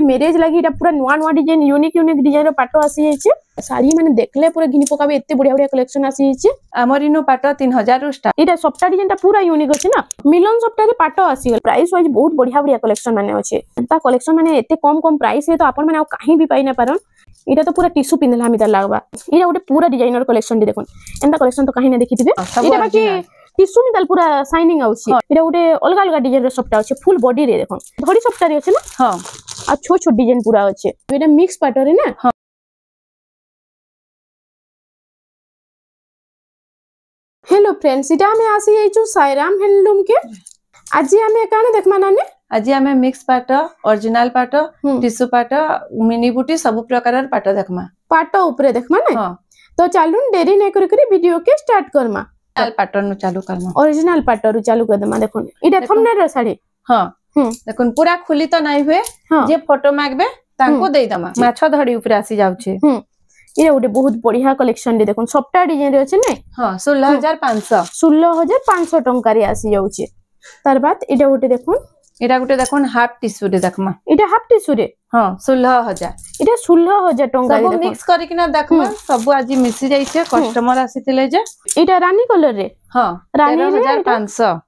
Marriage लगी पूरा नुआ नुआ डिजाइन यूनिक डिजाइन पाट आसी शाड़ी माने देखले पूरा घिनी पकाबे एते बढ़िया बढ़िया कलेक्शन आसी हमर इनो पाट 3000 रु स्टार्ट। एटा सप्ताह डिजाइन पूरा यूनिक अछि ना मिलन सप्ताह रे पाट आसी प्राइस वाइज बहुत बढ़िया बढ़िया कलेक्शन माने अछि ता कलेक्शन माने एते कम प्राइस रे तो आपण माने कहीं भी पाई ना पारन। इटा तो पूरा टिश्यू पिंधला मिता लागबा इटा गोटे पूरा डिजाइनर कलेक्शन दे देखन एंता कलेक्शन तो कहीं ना देखिथिबे इटा बाकी टिश्यू मिताल पूरा शाइनिंग आउछि इटा गोटे अलग अलग डिजाइन रे सप्ताह अछि फुल बॉडी रे देखन धड़ी सप्ताह रे अछि ना हां आ छोट छोट डिजाइन पूरा अछि एटा मिक्स पाट रे ना। हां हेलो फ्रेंड्स इटा हमें आसी आइछु साईराम हैंडलूम के आज हमें काने देखमा नानी आज हमें मिक्स पाट ओरिजिनल पाट टिश्यू पाट मिनी बूटी सब प्रकार पाट देखमा पाट ऊपर देखमा ना। हां तो चालू देरी नै करी वीडियो के स्टार्ट करमा पाट नु चालू करमा ओरिजिनल पाट रु चालू कर दमा देखन इटा थंबनेल रे साड़ी। हां देखन पूरा खुली तो नै हुए जे फोटो मागबे तांको देई दमा माछो धड़ी ऊपर आसी जाउछे। ये गोटे बहुत बढ़िया कलेक्शन दे देखन सप्ताह डिजाइन रे अछि नै। हां 16500 टंका रे आसी जाउछे तार बाद इटा गोटे देखन हाफ टिश्यू रे देखमा इटा हाफ टिश्यू रे। हां 16000 इटा 16000 टंका रे सब मिक्स करी कि ना देखमा सब आज मिसी जाइछे कस्टमर आसीतिले जे इटा रानी कलर रे। हां रानी 13500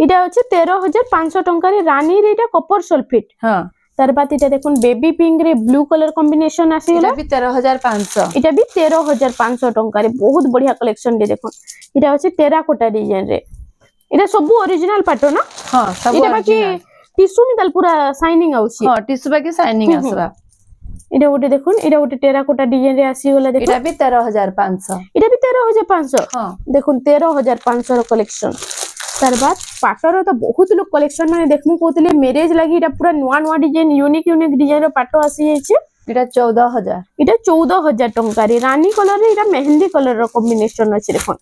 इटा अछि 13500 टंका रे रानी रे इटा कॉपर सल्फेट। हां तार बाद इटा देखन बेबी पिंक रे ब्लू कलर कॉम्बिनेशन आसी इटा भी 13500 इटा भी 13500 टंका रे बहुत बढ़िया कलेक्शन दे देखन इटा अछि टेराकोटा डिजाइन रे इटा सब ओरिजिनल पाटो ना। हां सब इटा बाकी टिश्यू मिताल पूरा शाइनिंग आउछि। हां टिश्यू बाकी शाइनिंग आसबा इटा गोटे देखन इटा गोटे टेराकोटा डिजाइन रे आसी गला देखन इटा भी 13500 इटा भी 13500। हां देखन 13500 रो कलेक्शन तार बाद पाटर तो बहुत लोग कलेक्शन माने देखमु कोतले मैरेज लगी इटा पूरा नुआ नुआ डिजाइन यूनिक डिजाइन रो पाटो आसी जाइछे इटा 14000 इटा 14000 टंका रे रानी कलर रे इटा मेहंदी कलर रो कॉम्बिनेशन अछि देखन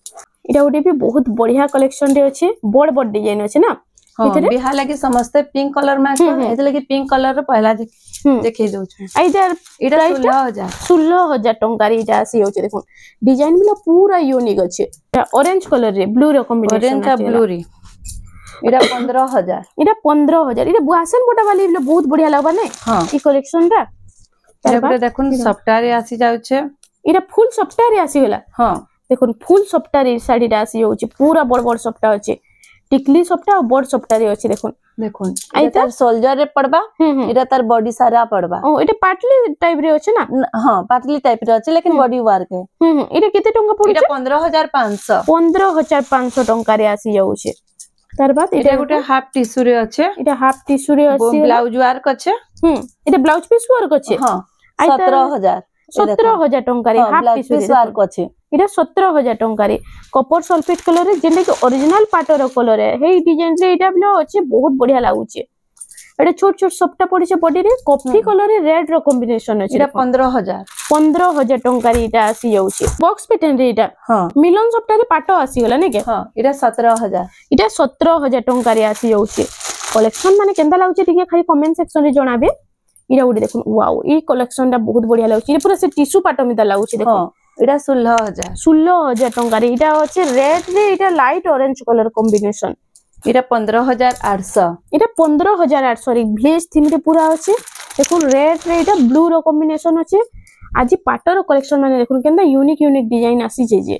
इटा गोटे भी बहुत बढ़िया कलेक्शन रे अछि बड़ बड़ डिजाइन अछि ना। हां बिहा लगी समस्त पिंक कलर में एते लगी पिंक कलर रो पहला देखै दउ छै इधर इटा 16000 टंका रे इटा आसी होछ देखन डिजाइन मिला पूरा यूनिक अछि ऑरेंज कलर रे ब्लू रो कॉम्बिनेशन ऑरेंज आ ब्लू रे इटा 15000 इटा 15000 इटा बुआसन बोटा वाली बहुत बढ़िया लागबा नै। हां ई कलेक्शन रा एबे देखन सप्ताह रे आसी जाउ छै इटा फुल सप्ताह रे आसी गेला। हां देखन फुल सप्ताह रे साड़ी रा आसी होछ पूरा बड़ बड़ सप्ताह अछि टिकली सप्ताह बड़ सप्ताह रे अछि देखन एटा सोल्जर रे पड़बा इटा तार बॉडी सारा पड़बा ओ इटा पाटली टाइप रे अछि ना। हां पाटली टाइप रे अछि लेकिन बॉडी वर्क है। इटा केते टंका पड़छ इटा 15500 टंका रे आसी जाउ छै तार बाद इटा गोटे हाफ टिश्यू रे अछि इटा हाफ टिश्यू रे अछि ब्लाउज वर्क अछि इटा ब्लाउज पीस वर्क अछि। हां 17000 टंका रे हाफ टिश्यू रे वर्क अछि इटा 17000 टंका रे कॉपर सल्फेट कलर रे जेने के ओरिजिनल पाटर कलर है हे डिजाइन रे इटा ब्ला अछि बहुत बढ़िया लागु छै एटा छोट छोट सप्टा पड़ी छै बॉडी रे कॉफी कलर रे रेड रो कॉम्बिनेशन अछि इटा 15000 टंका रे इटा आसी जाउ छै बॉक्स पैटर्न रे इटा। हां मिलन सप्टा रे पाटो आसी गला नै के। हां इटा 17000 टंका रे आसी जाउ छै कलेक्शन माने केंदा लागु छै ठीक खाली कमेंट सेक्शन रे जणाबे इरा उडी देखुन वाओ ई कलेक्शन दा बहुत बढ़िया लागु छै पूरा से टिश्यू पाटो मिता लागु छै देखो इटा 16000 टंका रे इटा अछि रेड रे इटा लाइट ऑरेंज कलर कॉम्बिनेशन इटा 15800 इटा 15800 रे ब्लेज थीम रे पूरा अछि देखुन रेड रे इटा ब्लू रो कॉम्बिनेशन अछि आज पाटर कलेक्शन माने देखुन केंदा यूनिक डिजाइन आसी जे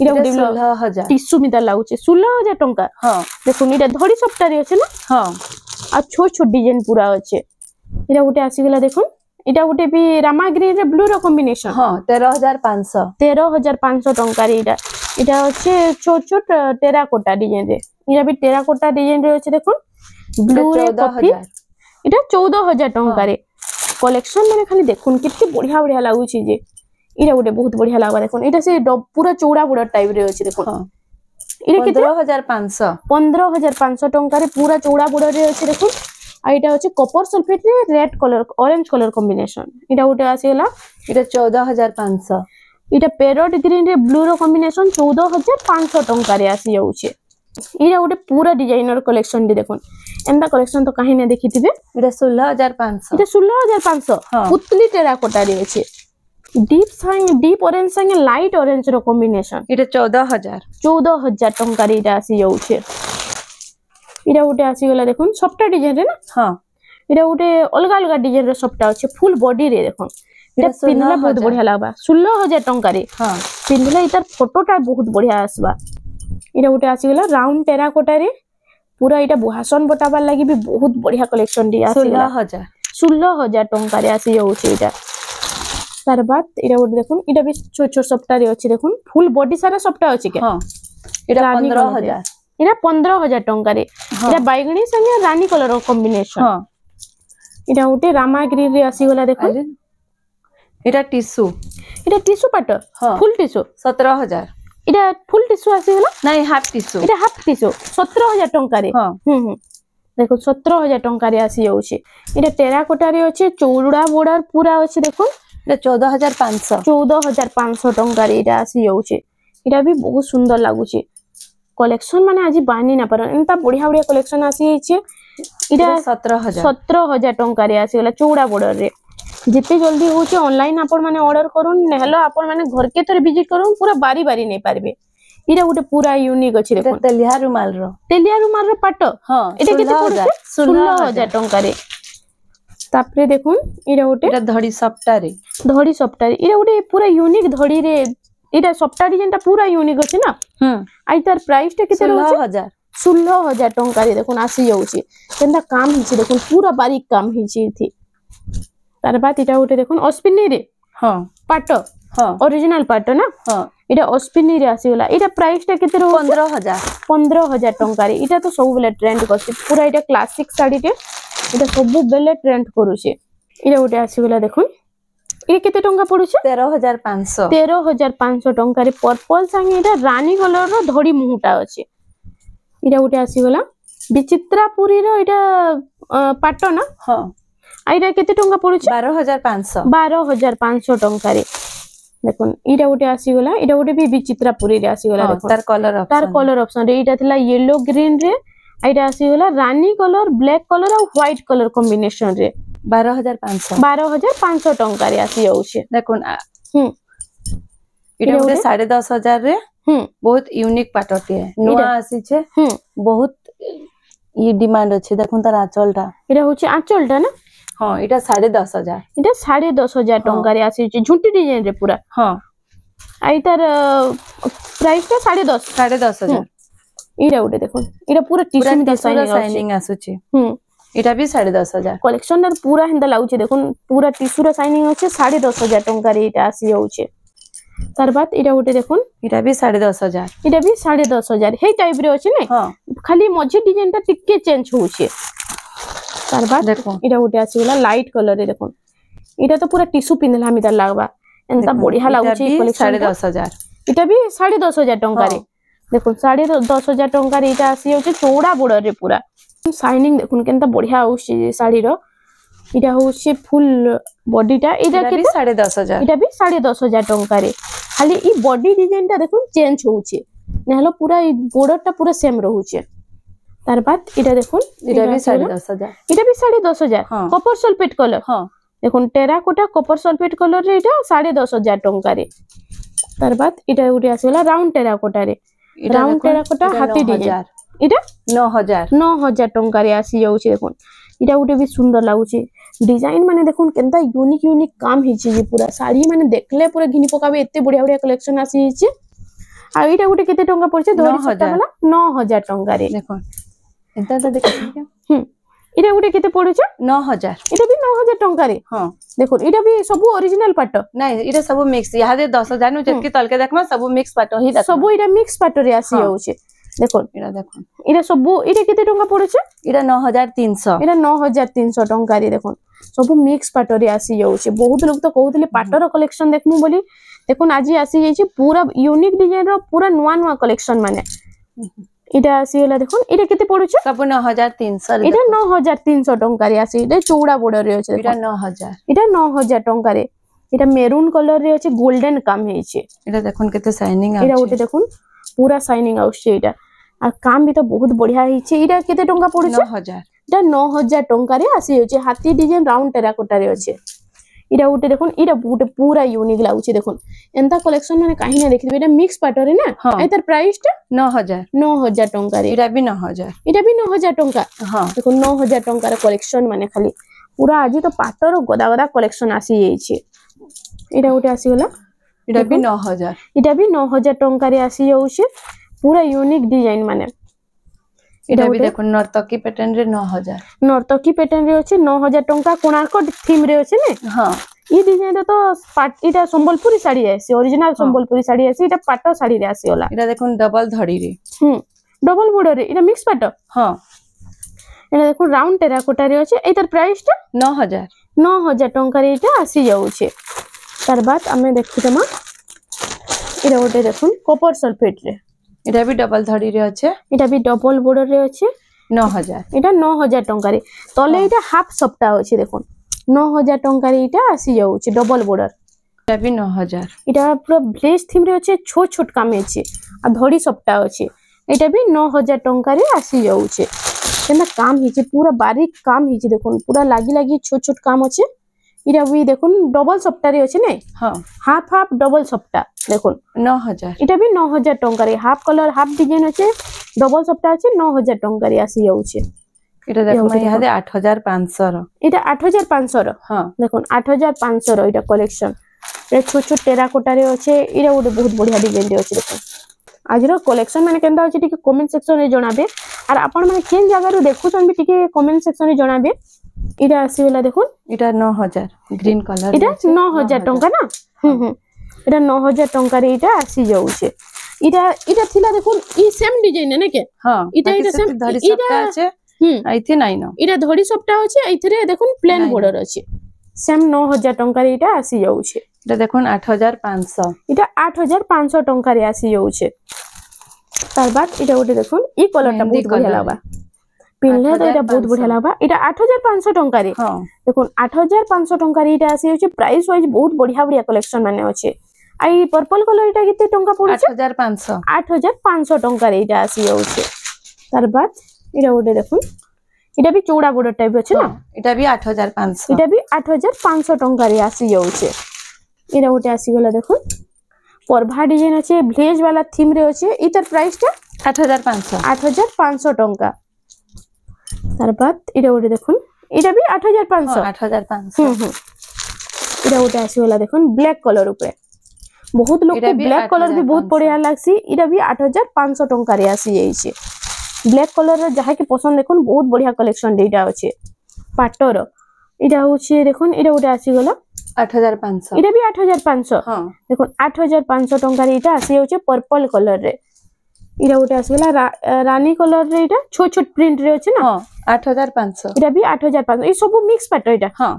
इटा उडी 16000 टिश्यू मिता लागु छै 16000 टंका। हां देखुन इटा धड़ी सप्ताह रे अछि ना। हां आ छोट छोट डिजाइन पूरा अछि इटा गोटे आसी गेला देखुन इटा गोटे भी रामा ग्रीन रे ब्लू रो कॉम्बिनेशन। हां 13500 टंका रे इटा अछि छोट छोट टेराकोटा डिजाइन रे इटा भी टेराकोटा डिजाइन रे अछि देखुन ब्लू रे कॉफी इटा 14000 टंका रे कलेक्शन माने खाली देखुन कितनी बढ़िया बढ़िया लागु छी जे इटा गोटे बहुत बढ़िया लागबा देखुन इटा से पूरा चौड़ा बुड़ा टाइप रे अछि देखुन। हां इटा केते 15500 टंका रे पूरा चौड़ा बुड़ा रे अछि देखुन आ इटा अछि कॉपर सल्फेट रे red colour orange colour combination इटा गोटे आसी गेला इटा 14500 इटा पैरोट ग्रीन रे ब्लू रो कॉम्बिनेशन 14500 टंका रे आसी जाउ छै इरा गोटे पूरा डिजाइनर कलेक्शन दे देखुन एंदा कलेक्शन तो कहीं ना देखिथिबे इटा 16500 इटा 16500 पुतली टेराकोटा रे अछि डीप ऑरेंज संगे लाइट ऑरेंज रो कॉम्बिनेशन इटा 14000 टंका रे इटा आसी जाउ छै इरा गोटे आसी गेला देखुन सफ्टा डिजाइन रे ना। हां इटा गोटे अलग अलग डिजाइन रो सबटा अछि फुल बॉडी रे देखो इटा पिनला बहुत बढ़िया लागबा 16000 टंका रे हां पिनला इतार फोटोटा बहुत बढ़िया आसबा इटा गोटे आसी गेला राउंड टेराकोटा रे पूरा इटा भाषण बताबार लागि भी बहुत बढ़िया कलेक्शन दी आसी गेला 16000 टंका रे आसी जाउछि इटा तार बाद इटा गोटे देखो इटा भी छोट छोट सबटा रे अछि देखो फुल बॉडी सारा सबटा अछि के हां इटा 15000 इटा 15000 टंका रे इटा बैगणी संगे रानी कलर कॉम्बिनेशन हां इटा गोटे रामागिरी रे आसी गेला देखो इटा टिश्यू पाट फुल टिश्यू 17000 इटा फुल टिश्यू आसी गेला नहीं हाफ टिश्यू इटा हाफ टिश्यू 17000 टंका रे देखो 17000 टंका रे आसी जाउछि इटा टेराकोटा रे अछि चौड़ा बॉर्डर पूरा अछि देखो इटा 14500 टंका रे इटा आसी जाउछि इटा भी बहुत सुंदर लागुछि कलेक्शन माने आज बानी ना पर एंता बढ़िया बढ़िया कलेक्शन आसी छै इटा 17000 टंका रे आसी गेला चौड़ा बॉर्डर रे जिते जल्दी होचे ऑनलाइन आपण माने ऑर्डर करूं नेहलो आपण माने घर के तरे विजिट करूं पूरा बारी बारी नै पारबे इरा गोटे पूरा यूनिक अछि देखो तेलिया रुमाल रो पाट हां एटा केते पड़े 16000 टंका रे तापरे देखुन इरा गोटे इरा धड़ी सप्ता रे इरा गोटे पूरा यूनिक धड़ी रे इरा सप्ता डिजाइनटा पूरा यूनिक अछि ना आई तार प्राइस टा केते रहउछि 16000 टंका रे देखुन आसी जाउछि केनदा काम हिछि देखुन पूरा बारीक काम हिछि इथि तार बाद इटा गोटे देखुन अस्पिनी रे हां पाट हां ओरिजिनल पाट ना हां इटा अस्पिनी रे आसी गेला इटा प्राइस टा केते रहउ 15000 टंका रे इटा तो सब बेले ट्रेंड करछि पूरा इटा क्लासिक साड़ी रे इटा सब बेले ट्रेंड करूछि इटा गोटे आसी गेला देखुन ए केते टंका पडुछि 13500 टंका रे पर्पल संगे इटा रानी कलर रो धड़ी मुहुटा अछि इटा गोटे आसी गेला विचित्रापुरी रो इटा पाट ना हां आइरा केते टंका पडुछि 12500 टंका रे देखुन इटा गोटे आसी गेला इटा गोटे भी विचित्रापुरी रे आसी गेला देखुन तार कलर ऑप्शन रे इटा थिला येलो ग्रीन रे आइरा आसी गेला रानी कलर ब्लैक कलर और व्हाइट कलर कॉम्बिनेशन रे 12500 टंका रे आसी जाउछि देखुन इटा गोटे 10500 रे बहुत यूनिक पाटटी है नुआ आसी छे बहुत ये डिमांड अछि देखुन तार आंचलटा इटा होछि आंचलटा ना हां इटा 10500 इटा 10500 टंका रे आसी छै झुंटी डिजाइन रे पूरा हां आई तार प्राइस टा 10500 इटा उठे देखो इटा पूरा टिश्यू में शाइनिंग आसु छै इटा भी 10500 कलेक्शन रे पूरा हिंदा लागु छै देखो पूरा टिश्यू रे शाइनिंग अछि 10500 टंका रे इटा आसी जाउ छै तार बाद इटा उठे देखो इटा भी 10500 इटा भी 10500 हे टाइप रे अछि नै हां खाली मझे डिजाइन टा टिके चेंज हो छै तार बाद देखो इटा गोटे आसी गेला लाइट कलर रे देखो इटा तो पूरा टिश्यू पिनला मिता लागबा एंता बढ़िया लागु छै कलेक्शन 10500 इटा भी 10500 टंका रे देखो 10500 टंका रे इटा आसी जाउ चौड़ा बॉर्डर रे पूरा शाइनिंग देखुन केनता बढ़िया होछि साड़ी रो इटा होछि फुल बॉडीटा इटा के 10500 इटा भी 10500 टंका रे खाली ई बॉडी डिजाइनटा देखुन चेंज होछि नेहलो पूरा ई बॉर्डरटा पूरा सेम रहउछि तार बाद इटा देखुन इटा भी 10500 इटा भी 10500 कॉपर सल्फेट कलर हां देखुन टेराकोटा कॉपर सल्फेट कलर रे इटा 10500 टंका रे तार बाद इटा उडी आसेला राउंड टेराकोटा रे राउंड टेराकोटा हाथी डिजाइन इटा 9000 टंका रे आसी जाउ छी देखुन इटा उडी भी सुंदर लागु छी डिजाइन माने देखुन केनता यूनिक काम हिची जी पूरा साड़ी माने देखले पूरा घिनी पकाबे एते बढ़िया बढ़िया कलेक्शन आसी हिची आ इटा उडी केते टंका पड़छे 9000 टंका रे देखुन एंता तो देखि इटा उडी केते पड़छे 9000 इटा भी 9000 टंका रे हां देखो इटा भी सब ओरिजिनल पाटो नहीं इटा सब मिक्स यहाँ दे 10000 नु जतके तलके देखमा सब मिक्स पाटो ही देखो सब इटा मिक्स पाटो रे आसी जाउ छे देखो इटा सब इटा केते टंका पड़छे इटा 9300 इटा 9300 टंका रे देखो सब मिक्स पाटो रे आसी जाउ छे बहुत लोग तो कहउतले पाटो रो कलेक्शन देखमु बोली देखुन आज आसी जाई छे पूरा यूनिक डिजाइन रो पूरा नुआ कलेक्शन माने इटा आसी होला देखुन इटा केते पड़ुछ सब 9300 इटा 9300 टंका रे आसी इटा चौड़ा बॉर्डर रे अछि इटा 9000 इटा 9000 टंका रे इटा मेरून कलर रे अछि गोल्डन काम हे छै इटा देखुन केते शाइनिंग आ इटा उठे देखुन पूरा शाइनिंग आउ छै इटा आ काम भी तो बहुत बढ़िया हे छै इटा केते टंका पड़ुछ 9000 इटा 9000 टंका रे आसी छै हाथी डिजाइन राउंड टेराकोटा रे अछि इटा गोटे देखुन इटा गोटे पूरा यूनिक लागुचे देखुन एंता कलेक्शन माने काहे ना देखिबे एटा मिक्स पाटरे ना हाँ। एतर प्राइस टा 9000 टंका रे इटा भी 9000 इटा भी 9000 टंका हाँ देखुन 9000 टंका रे कलेक्शन माने खाली पूरा आज तो पाटर गदा गदा कलेक्शन आसी जाईछे इटा गोटे आसी गला इटा भी 9000 इटा भी 9000 टंका रे आसी जाउछे पूरा यूनिक डिजाइन माने इटा भी देखो नर्तकी पैटर्न रे 9000 नर्तकी पैटर्न रे अछि 9000 टंका कोणार्क थीम रे अछि ने हाँ ई डिजाइन तो इटा संबलपुरी साड़ी आसी ओरिजिनल संबलपुरी साड़ी आसी इटा पाटो साड़ी रे आसी होला इटा देखो डबल धड़ी रे डबल बॉर्डर रे इटा मिक्स पाटो हाँ इटा देखो राउंड टेराकोटा रे अछि एतर प्राइस टा 9000 टंका रे इटा आसी जाउछे तार बाद हमें देखितमा इटा गोटे देखुन कॉपर सल्फेट रे इटा भी डबल धड़ी रे अच्छे इटा भी डबल बॉर्डर रे अछि 9000 इटा 9000 टंका रे तले इटा हाफ सप्ता अछि देखुन 9000 टंका रे इटा आसी जाउछे डबल बॉर्डर इटा भी 9000 इटा पूरा ब्लेज थीम रे अछि छोट छोट काम अछि आ धड़ी सप्ता अछि इटा भी 9000 टंका रे आसी जाउछे केना काम हिचे पूरा बारीक काम हिचे देखुन पूरा लागी लागी छोट छोट काम अछि इटा भी देखुन डबल सप्ता रे अछि नै हाँ हाफ हाफ डबल सप्ता देखुन 9000 इटा भी 9000 टंका रे हाफ कलर हाफ डिजाइन अछि डबल सप्ता अछि 9000 टंका रे आसी जाउछे इटा देखो मैं यहाँ दे 8500 रो इटा 8500 रो हाँ देखुन 8500 रो इटा कलेक्शन ए छोट छोट टेराकोटा रे अछि इटा गोटे बहुत बढ़िया डिजाइन रे अछि देखुन आज रो कलेक्शन माने केनदा अछि टिके कमेंट सेक्शन रे जणाबे आर आपण माने केन जगह रो देखुछन भी टिके कमेंट सेक्शन रे जणाबे इटा आसी वाला देखुन इटा 9000 ग्रीन कलर इटा 9000 टंका ना इटा 9000 टंका रे इटा आसी जाउछे इटा इटा थिला देखुन ई सेम डिजाइन ने के हाँ इटा सेम धड़ी सप्ता আছে आइथे नाही न इटा धड़ी सप्ता अछि एथिरे देखुन प्लेन बॉर्डर अछि सेम 9000 टंका रे इटा आसी जाउछे इटा देखुन 8500 इटा 8500 टंका रे आसी जाउछे तार बाद इटा गोटे देखुन ई कलर टा बहुत बढ़िया लागबा पिनले तो इटा बहुत बढ़िया लागबा इटा 8500 टंका रे हाँ देखुन 8500 टंका रे इटा आसी जाउछे प्राइस वाइज बहुत बढ़िया बढ़िया कलेक्शन माने अछि आई पर्पल कलर इटा केते टंका पड़ुछे 8500 टंका रे इटा आसी जाउछे तार बाद इटा गोटे देखुन इटा भी चौड़ा बॉर्डर टाइप अछि ना इटा भी 8500 इटा भी 8500 टंका रे आसी जाउछे इटा गोटे आसी गला देखुन परभा डिजाइन अछि ब्लेज वाला थीम रे अछि इतर प्राइस टा 8500 टंका तार बाद इटा गोटे देखुन इटा भी 8500 इटा गोटे आसी गला देखुन ब्लैक कलर ऊपर बहुत लोग को ब्लैक कलर भी बहुत बढ़िया लागसी इटा भी 8500 टंका रे आसी जाईछे ब्लैक कलर रे जहा के पसंद देखुन बहुत बढ़िया कलेक्शन डेटा अछि पाटर इटा होछि देखुन इटा गोटे आसी गला 8500 इटा भी 8500 हां देखुन 8500 टंका रे इटा आसी होछि पर्पल कलर रे इटा गोटे आसी गला रानी कलर रे इटा छोट छोट प्रिंट रे अछि ना हां 8500 इटा भी 8500 ई सब मिक्स पाटर इटा हां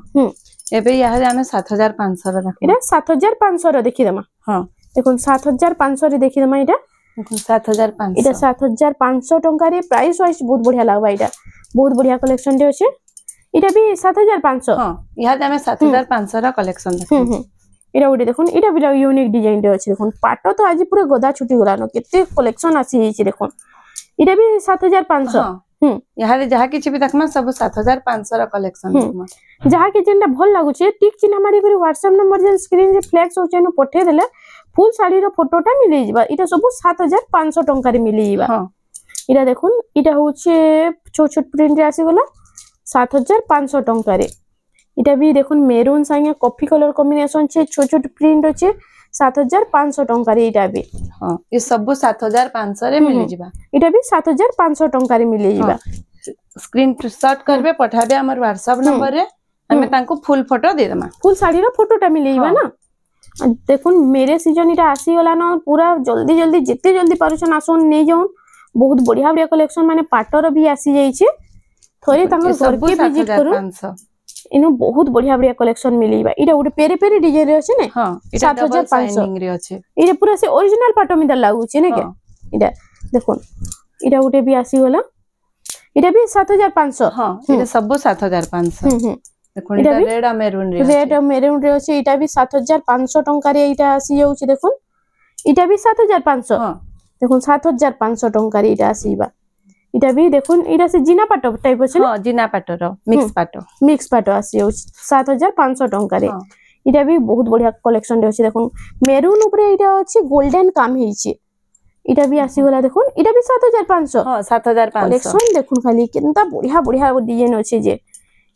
एबे यहाँ हमें 7500 रो रखो इटा 7500 रो देखि दमा हां देखुन 7500 रे देखि दमा इटा 7500 इटा 7500 टंका रे प्राइस वाइज बहुत बढ़िया लागबा इटा बहुत बढ़िया कलेक्शन रे अछि इटा भी 7500 हां यहाँ हमें 7500 रो कलेक्शन देखो इटा गोटे देखुन इटा भी यूनिक डिजाइन रे अछि देखुन पाटो तो आज पूरा गदा छुटी गला न केते कलेक्शन आसी छि देखुन इटा भी 7500 यहाँ जहा किछि भी देखमा सब 7500 रो कलेक्शन देखमा जहा के जेंडा भल लागु छे टिक चिन्ह मारी करी WhatsApp नंबर जे स्क्रीन रे फ्लैक्स हो चेनु पठे देले फुल साड़ी रो फोटोटा मिली जिबा इटा सब 7500 टंका रे मिली जिबा हां इटा देखुन इटा होचे छोट छोट प्रिंट रे आसी गला 7500 टंका रे इटा भी देखुन मेरून संगे कॉफी कलर कॉम्बिनेशन छे छोट छोट प्रिंट अछि 7500 टंका रे इटा भी हां ये सब 7500 रे मिली जिबा इटा भी 7500 टंका रे मिली जिबा स्क्रीन शॉट करबे पठाबे हमर WhatsApp नंबर रे हमें तांको फुल फोटो दे देमा फुल साड़ी रो फोटोटा मिली जिबा ना देखुन मेरे सीजन इटा आसी गला ना पूरा जल्दी जल्दी जिते जल्दी पारुछन आसोन नै जाउन बहुत बढ़िया बढ़िया कलेक्शन माने पाटर भी आसी जाई छे थोड़ी तांको घर के विजिट करू इनो बहुत बढ़िया बढ़िया कलेक्शन मिलीबा इटा उडे पेरे पेरे डिजाइन रे अछि ने हां इटा 7500 रे अछि इटा पूरा से ओरिजिनल पाटो मिदा लागु छे ने के इटा देखुन इटा उडे भी आसी गला इटा भी 7500 हां इटा सब 7500 देखुन इटा रेड आ मेरून रे अछि इटा भी 7500 टंका रे इटा आसी जाउ छी देखुन इटा भी 7500 हां देखुन 7500 टंका रे इटा आसीबा इटा भी देखुन इटा से जिना पाटो टाइप अछि हां जिना पाटो रो मिक्स पाटो आसी 7500 टंका रे इटा भी बहुत बढ़िया कलेक्शन रे अछि देखुन मेरून ऊपर इटा अछि गोल्डन काम हिची इटा भी आसी होला देखुन इटा भी 7500 हां 7500 कलेक्शन देखुन खाली किंता बढ़िया बढ़िया डिजाइन अछि जे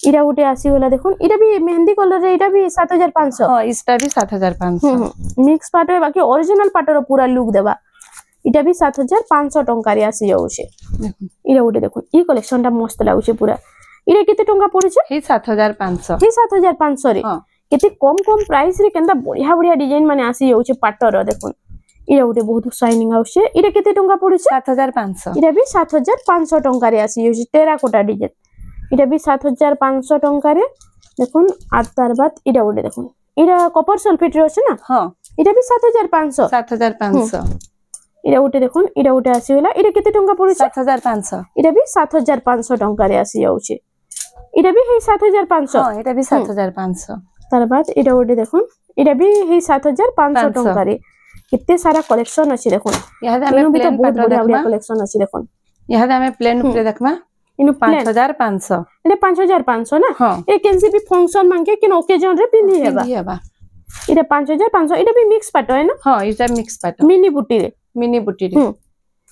इटा उटे आसी होला देखुन इटा भी मेहंदी कलर रे इटा भी 7500 हां इसटा भी 7500 मिक्स पाटो बाकी ओरिजिनल पाटो रो पूरा लुक देबा इटा भी 7500 टंका रे आसी जाउछे इटा उटे देखुन ई कलेक्शन ता मस्त लागुछे पूरा इटा केते टंका पड़ुछे हे 7500 हे 7500 रे केते कम प्राइस रे केंदा बढ़िया बढ़िया डिजाइन माने आसी जाउछे पाटो रो देखुन इटा उटे बहुत शाइनिंग आउछे इटा केते टंका पड़ुछे 7500 इटा भी 7500 टंका रे आसी जाउछे टेराकोटा डिजाइन इटा भी 7500 टंका रे देखुन आतार बात इटा उटे देखुन इटा कॉपर सल्फेट रे अछि ना हां इटा भी 7500 इटा उटे देखुन इटा उटे आसी होला इटा केते टंका पड़ुछे 7500 इटा भी 7500 टंका रे आसी जाउछे इटा भी हे 7500 हां इटा भी 7500 तार बाद इटा उटे देखुन इटा भी हे 7500 टंका रे कितने सारा कलेक्शन अछि देखुन यहां हमें प्लेन बहुत बढ़िया कलेक्शन अछि देखुन यहां हमें प्लेन ऊपर देखमा इनु 5500 इने 5500 ना हां ए केनसी भी फंक्शन मांगे किन ओकेजन रे पिंदी हेबा इटा 5500 इटा भी मिक्स पाटो है ना हां इटा मिक्स पाटो मिनी बुटी रे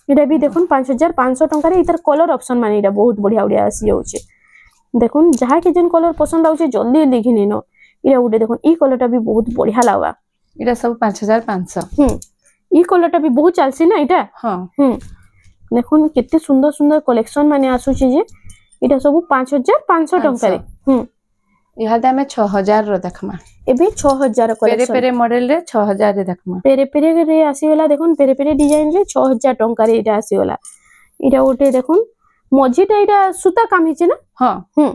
इटा भी देखुन 5500 टंका रे इतर कलर ऑप्शन माने इटा बहुत बढ़िया बढ़िया आसी जाउछे देखुन जहा के जन कलर पसंद आउछे जल्दी लिखि निनो इटा उटे देखुन ई कलर ता भी बहुत बढ़िया लागबा इटा सब 5500 ई कलर ता भी बहुत चलसी ना इटा हां देखुन कितने सुंदर सुंदर कलेक्शन माने आसुची जे इटा सब 5500 टंका रे यहां हमें 6000 रो देखमा एबे 6000 कलेक्शन पेरे मॉडल रे 6000 रे देखमा पेरे रे आसी होला देखुन पेरे डिजाइन रे 6000 टंका रे इटा आसी होला इटा उटे देखुन मझीटा इटा सूता काम हिचे ना हां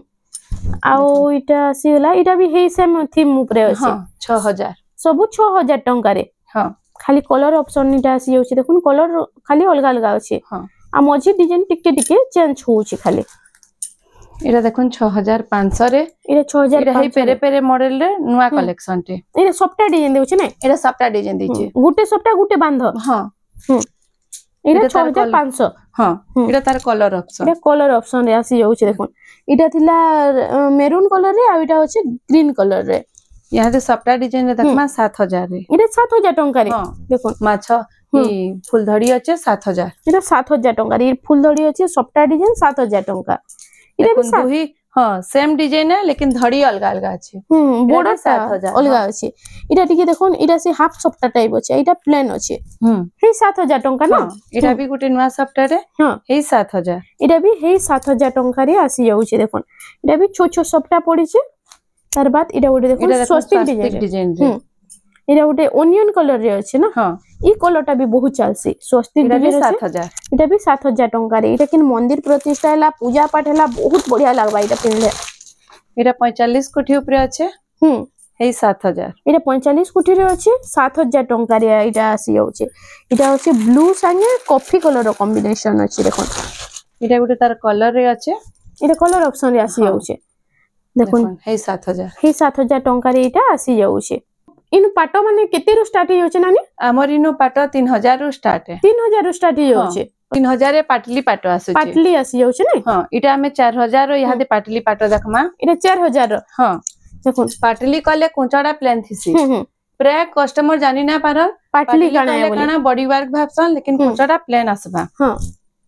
आउ इटा आसी होला इटा भी हे सेम थीम ऊपर अछि हां 6000 सब 6000 टंका रे हां खाली कलर ऑप्शन इटा आसी जाउछि देखुन कलर खाली अलग अलग अछि हां आ मझी डिजाइन टिके चेंज होउछि खाली इरा देखुन 6500 रे इरा 6500 हे पेरे मॉडल रे नुवा कलेक्शन टे इरा सप्ता डिजाइन देउछि नै इरा सप्ता डिजाइन दिछि गुटे सप्ता गुटे बांध हां इरा 6500 हां इरा तार कलर ऑप्शन इरा कलर ऑप्शन रे आसी जाउछि देखुन इटा थिला मेरून कलर रे आ इटा होछि ग्रीन कलर रे यहां दे सप्ता डिजाइन रे देखमा 7000 रे इरा 7000 टंका रे देखुन माछ ई फुलधड़ी अछि 7000 इरा 7000 टंका रे फुलधड़ी अछि सप्ता डिजाइन 7000 टंका इरा भी दुही हां सेम डिजाइन है लेकिन धड़ी अलग अलग अछि बॉर्डर 7000 अलग अछि इरा टिके देखुन इरा से हाफ सप्ता टाइप अछि इटा प्लेन अछि हे 7000 टंका ना इरा भी गुटे नुवा सप्ता रे हे 7000 इरा भी हे 7000 टंका रे आसी जाउछि देखुन इरा भी छोट सप्ता पड़ी छै तार बाद इरा उटे देखुन स्वस्तिक डिजाइन रे इरा उटे ओनियन कलर रे अछि ना हां ई कलर टा भी बहुत चलसी स्वस्तिक डिजाइन 7000 इटा भी 7000 टंका रे इटा किन मंदिर प्रतिष्ठा हला पूजा पाठ हला बहुत बढ़िया लागबा इटा पिनले इरा 45 कोठी ऊपर अछि हे 7000 इटा 45 कोठी रे अछि 7000 टंका रे इटा आसी जाउछि इटा अछि ब्लू संगे कॉफी कलर रो कॉम्बिनेशन अछि देखुन इटा गुटे तार कलर रे अछि इटा कलर ऑप्शन रे आसी जाउछि देखुन हे 7000 टंका रे इटा आसी जाउछि इन पाटो माने केते रो स्टार्ट होउछ नानी हमर इनो पाटो 3000 रो स्टार्ट है 3000 रो स्टार्ट होउछ 3000 रे पाटली पाटो आसुछि पाटली आसी जाउछ नै हां इटा हमें 4000 रो यहा दे पाटली पाटो देखमा इटा 4000 रो हां देखुन पाटली कले कोंचाडा प्लान थिसी प्राय कस्टमर जानि ना पार पाटली काना बॉडी वर्क भाबसन लेकिन कोंचाडा प्लान आसबा हां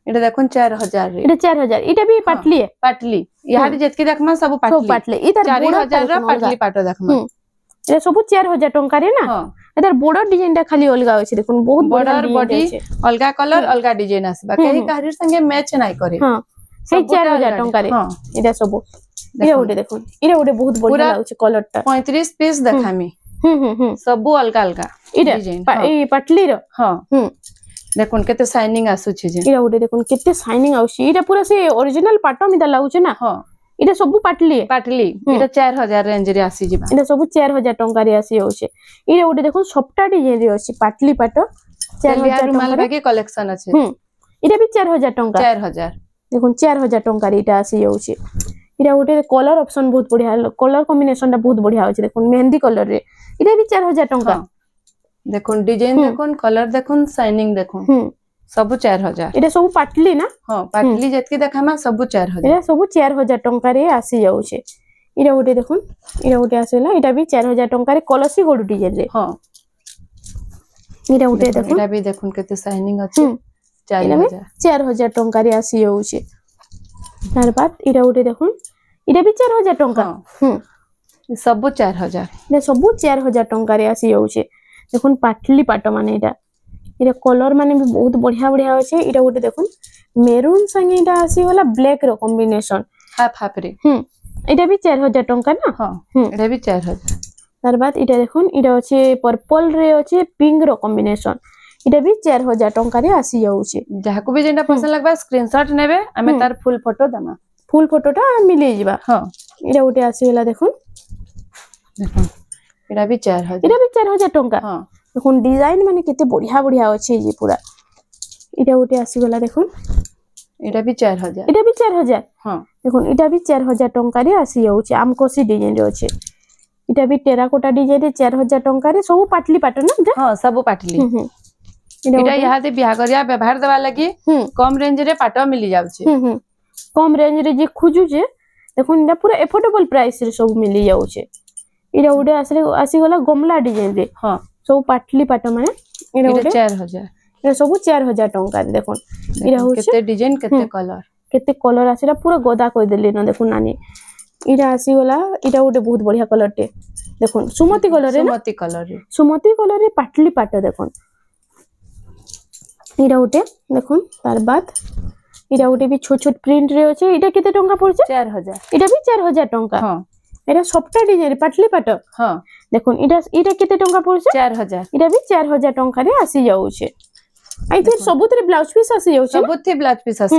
इटा देखुन 4000 रे इटा 4000 इटा भी पाटली है पाटली यहा दे जेतकी देखमा सब पाटली इटा 4000 रो पाटली पाटो देखमा ए सब 4000 टंका रे ना एतर बॉर्डर डिजाइन टा खाली अलगा अछि देखुन बहुत बॉर्डर बॉडी अलगा कलर अलगा डिजाइन आसबा कहि काहरी संगे मैच नाइ करे हां से 4000 टंका रे इटा सब इरा उडे देखुन इरा उडे बहुत बढ़िया लागछ कलर टा 35 पीस देखामी सब अलगा अलगा डिजाइन ए पाटली रो हां देखुन केते शाइनिंग आसुछि जे इरा उडे देखुन केते शाइनिंग आउछि इरा पूरा से ओरिजिनल पाटो मिदा लागछ ना हां इटा सब पाटली इटा 4000 रेंज रे आसी जिबा इटा सब 4000 टंका रे आसी होछे इरा उडे देखुन सप्ता डिजाइन रे अछि पाटली पाटो 4000 रुमाल बाकी कलेक्शन अछि इटा भी 4000 टंका 4000 देखुन 4000 टंका रे इटा आसी होछे इरा उडे कलर ऑप्शन बहुत बढ़िया कलर कॉम्बिनेशन टा बहुत बढ़िया होछे देखुन मेहंदी कलर रे इटा भी 4000 टंका देखुन डिजाइन देखुन कलर देखुन शाइनिंग देखुन सब 4000 एटा सब पाटली ना हां पाटली जतकी देखामा सब 4000 एटा सब 4000 टंका रे आसी जाउछे इरा गोटे देखुन इरा गोटे आसेला इटा भी 4000 टंका रे कलसी गोड डिजाइन रे हां इरा गोटे देखुन इरा भी देखुन केते शाइनिंग अछि 4000 टंका रे आसी जाउछे तार बाद इरा गोटे देखुन इरा भी 4000 टंका सब 4000 ने सब 4000 टंका रे आसी जाउछे देखुन पाटली पाट माने इटा इरा कलर माने भी बहुत बढ़िया बढ़िया अछि इरा गोटे देखुन मेरून संगे इटा आसी वाला ब्लैक रो कॉम्बिनेशन हाफ हाफ रे इटा भी 4000 टंका ना हां इटा भी 4000 तार बाद इटा देखुन इटा अछि पर्पल रे अछि पिंक रो कॉम्बिनेशन इटा भी 4000 टंका रे आसी जाउछे जाहाको भी जेंटा पसंद लागबा स्क्रीनशॉट नेबे हमें तार फुल फोटो दमा फुल फोटोटा मिले जिबा हां इटा गोटे आसी वाला देखुन देखो इटा भी 4000 इटा भी 4000 टंका हां देखुन डिजाइन माने केते बढ़िया बढ़िया अछि जे पूरा इटा गोटे आसी वाला देखुन इटा भी 4000 इटा भी 4000 हां देखुन इटा भी 4000 टंका रे आसी जाउछे आमकोसी डिजाइन रे अछि इटा भी टेराकोटा डिजाइन रे 4000 टंका रे सब पाटली पाट ना हां सब पाटली इटा यहा दे बियाह करिया व्यवहार देवा लगी कम रेंज रे पाट मिली जाउछे कम रेंज रे जे खुजु जे देखुन इटा पूरा एफोर्डेबल प्राइस रे सब मिली जाउछे इटा गोटे आसी गला गमला डिजाइन रे हां सब पाटली पाट माने इटा गोटे 4000 इटा सब 4000 टंका रे देखुन इटा होछे केते डिजाइन केते कलर आसीला पूरा गदा कइ देली न देखुन नानी इटा आसी गला इटा गोटे बहुत बढ़िया कलर टे देखुन सुमति कलर रे सुमति कलर रे पाटली पाट देखुन इटा गोटे देखुन तार बाद इटा गोटे भी छोट छोट प्रिंट रे अछि इटा केते टंका पड़छे 4000 इटा भी 4000 टंका हां एटा सफ्टा डिजाइन पाटली पाट हां देखुन इटा केते टंका पड़छे 4000 इटा भी 4000 टंका रे आसी जाउछे आई थिंक सबुतरे ब्लाउज पीस आसी जाउछे सबुथे ब्लाउज पीस आसी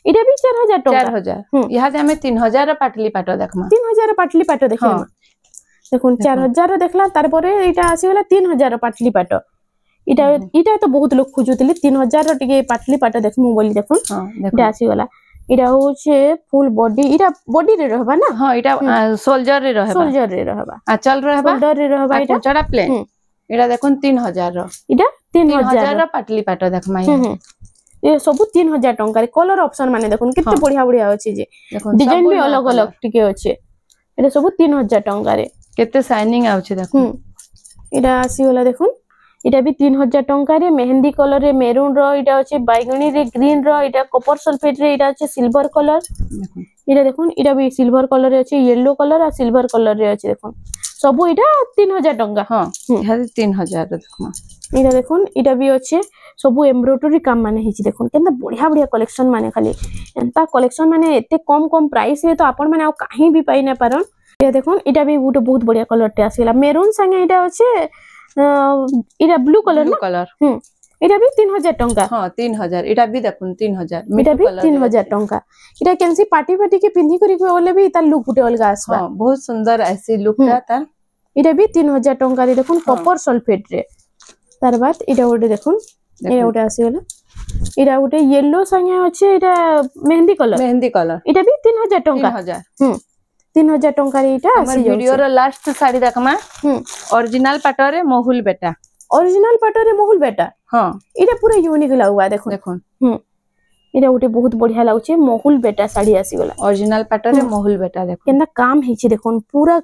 इटा भी 4000 टंका 4000 यहा दे हमें 3000 पाटली पाट देखमा 3000 पाटली पाट देखमा देखुन 4000 देखला तार परे इटा आसी गला 3000 पाटली पाट इटा इटा तो बहुत लोग खोजुतले 3000 टिके पाटली पाट देखमु बोली देखुन इटा आसी गला इटा होछे फुल बॉडी इटा बॉडी रे रहबा ना हां इटा सोल्जर रे रहबा आंचल रहबा शोल्डर रे रहबा इटा चड़ा प्लेन इटा देखुन 3000 रो इटा 3000 रो पाटली पाट देखमा ये सब 3000 टंका रे कलर ऑप्शन माने देखुन कितने बढ़िया बढ़िया अछि जे डिजाइन भी अलग अलग टिके अछि एटा सब 3000 टंका रे केते शाइनिंग आउछ देखुन इटा आसी वाला देखुन इटा भी 3000 टंका रे मेहंदी कलर रे मेरून रो इटा अछि बैगनी रे ग्रीन रो इटा कॉपर सल्फेट रे इटा अछि सिल्वर कलर इटा देखुन इटा भी सिल्वर कलर रे अछि येलो कलर आ सिल्वर कलर रे अछि देखुन सब इटा 3000 टंका हां इहा 3000 देखमा इटा देखुन इटा भी अछि सब एम्ब्रॉयडरी काम माने हिची देखुन केनता बढ़िया बढ़िया कलेक्शन माने खाली एंता कलेक्शन माने एते कम कम प्राइस रे तो आपण माने आ कहीं भी पाई ना पारन ये देखुन इटा भी बहुत बढ़िया कलर टे आसीला मेरून संगे इटा अछि इटा ब्लू कलर इटा भी 3000 टंका हां 3000 इटा भी देखुन 3000 इटा भी 3000 टंका इटा केनसी पार्टी पार्टी के पिंधी करी के ओले भी ता लुक गुटे अलगा आसबा हां बहुत सुंदर ऐसी लुक ता इटा भी 3000 टंका रे देखुन कॉपर सल्फेट रे तार बाद इटा गोटे देखुन इटा गोटे आसी गला इटा गोटे येलो संगे अछि इटा मेहंदी कलर इटा भी 3000 टंका 3000 टंका रे इटा आसी जाउ वीडियो रो लास्ट साड़ी देखमा ओरिजिनल पाटरे मोहुल बेटा हां इटा पूरा यूनिक लागबा देखुन इटा गोटे बहुत बढ़िया लागुचे मोहुल बेटा साड़ी आसी गला ओरिजिनल पाटरे मोहुल बेटा देखुन केनता काम हिची देखुन पूरा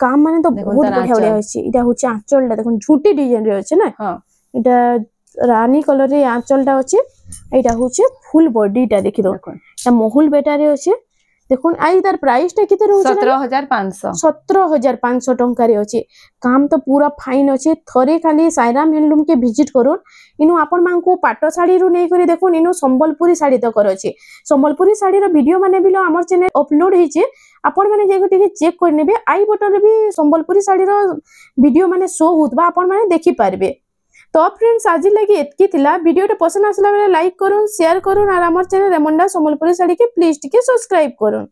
काम माने तो बहुत बढ़िया बढ़िया होची इटा होची आंचलटा देखुन झूटी डिजाइन रे होचे ना हां इटा रानी कलर रे आंचलटा होचे एटा होचे फुल बॉडीटा देखि दो एटा मोहुल बेटा रे होचे देखुन आई तार प्राइस टा किते रहउचे 17500 टंका रे होचे काम तो पूरा फाइन होचे थरे खाली साईराम हैंडलूम के विजिट करो इनु आपण मान को पाटो साड़ी रो नै करी देखुन इनु संबलपुरी साड़ी तो करछे संबलपुरी साड़ी रो वीडियो माने बिलो हमर चैनल अपलोड हिचे आपण माने जेगो टिके चेक कर नेबे आई बटन रे भी संबलपुरी साड़ी रो वीडियो माने शो होतबा आपण माने देखि पारबे तो फ्रेंड्स आज लगी एतकी थिला वीडियो पसंद आसला बेले लाइक करूँ शेयर करूँ और हमर चैनल रेमंडा संबलपुरी साड़ी के प्लीज टिके सब्सक्राइब करूँ।